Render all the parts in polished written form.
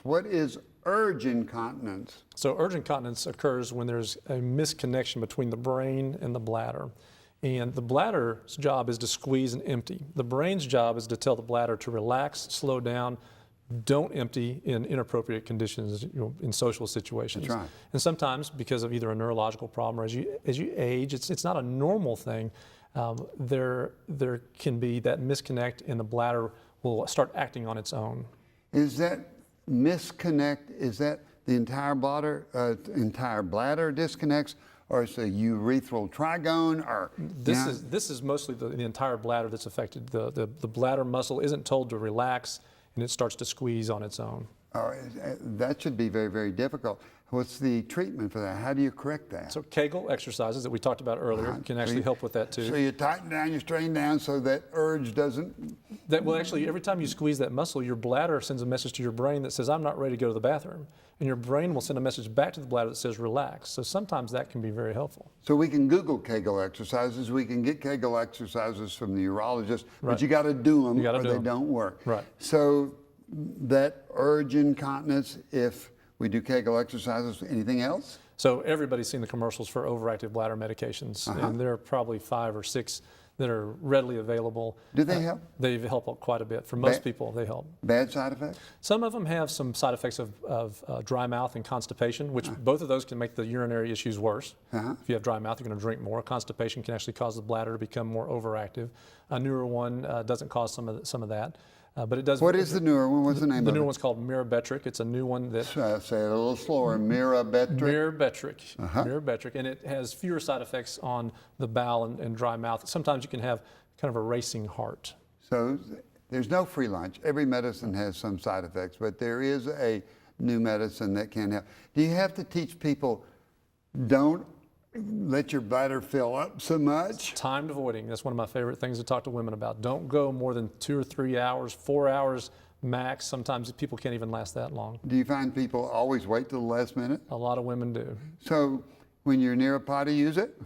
What is urge incontinence? So urge incontinence occurs when there's a misconnection between the brain and the bladder. And the bladder's job is to squeeze and empty. The brain's job is to tell the bladder to relax, slow down, don't empty in inappropriate conditions, in social situations. That's right. And sometimes, because of either a neurological problem or as you age, it's not a normal thing. There can be that misconnect, and the bladder will start acting on its own. Is that misconnect? Is that the entire bladder disconnects, or it's a urethral trigone, or this is mostly the entire bladder that's affected. The bladder muscle isn't told to relax, and it starts to squeeze on its own. Oh, that should be very, very difficult. What's the treatment for that? How do you correct that? So Kegel exercises that we talked about earlier can actually help with that too. So you tighten down, you strain down so that urge doesn't... Well, actually, every time you squeeze that muscle, your bladder sends a message to your brain that says, I'm not ready to go to the bathroom. And your brain will send a message back to the bladder that says, relax. So sometimes that can be very helpful. So we can Google Kegel exercises. We can get Kegel exercises from the urologist, but you got to do them or they don't work. Right. So that urge incontinence, if we do Kegel exercises, anything else? So everybody's seen the commercials for overactive bladder medications, and there are probably 5 or 6 that are readily available. Do they help? They help quite a bit. For most people, they help. Bad side effects? Some of them have some side effects of dry mouth and constipation, which both of those can make the urinary issues worse. If you have dry mouth, you're going to drink more. Constipation can actually cause the bladder to become more overactive. A newer one doesn't cause some of that. But it does. What is the newer one? What's the name of it? The newer one's called Mirabetriq. It's a new one that... Say it a little slower. Mirabetriq? Mirabetriq. Mirabetriq. And it has fewer side effects on the bowel and dry mouth. Sometimes you can have kind of a racing heart. So there's no free lunch. Every medicine has some side effects, but there is a new medicine that can help. Do you have to teach people, don't let your bladder fill up so much? Timed voiding. That's one of my favorite things to talk to women about. Don't go more than 2 or 3 hours, 4 hours max. Sometimes people can't even last that long. Do you find people always wait till the last minute? A lot of women do. So when you're near a potty, use it?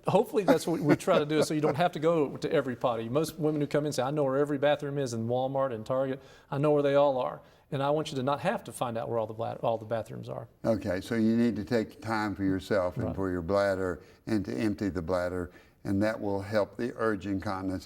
Hopefully that's what we try to do, so you don't have to go to every potty. Most women who come in say, I know where every bathroom is in Walmart and Target. I know where they all are. And I want you to not have to find out where all the bathrooms are. Okay, so you need to take time for yourself and for your bladder and to empty the bladder, and that will help the urge incontinence.